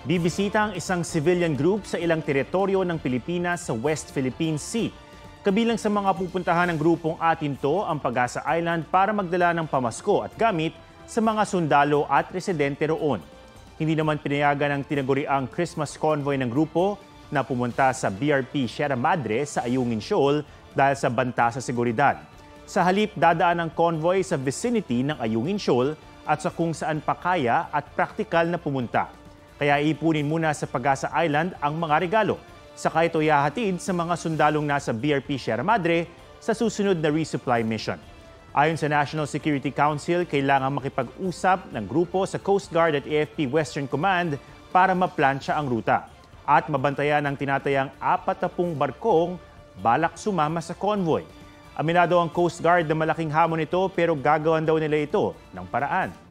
Bibisita ang isang civilian group sa ilang teritoryo ng Pilipinas sa West Philippine Sea. Kabilang sa mga pupuntahan ng grupong Atinto ang Pag-asa Island para magdala ng pamasko at gamit sa mga sundalo at residente roon. Hindi naman pinayagan ng tinaguriang Christmas convoy ng grupo na pumunta sa BRP Sierra Madre sa Ayungin Shoal dahil sa banta sa seguridad. Sa halip, dadaan ang convoy sa vicinity ng Ayungin Shoal at sa kung saan pa kaya at praktikal na pumunta. Kaya ipunin muna sa Pag-asa Island ang mga regalo. Saka ito ihahatid sa mga sundalong nasa BRP Sierra Madre sa susunod na resupply mission. Ayon sa National Security Council, kailangan makipag-usap ng grupo sa Coast Guard at AFP Western Command para maplansya ang ruta at mabantayan ang tinatayang 40 barkong balak sumama sa convoy. Aminado ang Coast Guard na malaking hamon ito pero gagawan daw nila ito ng paraan.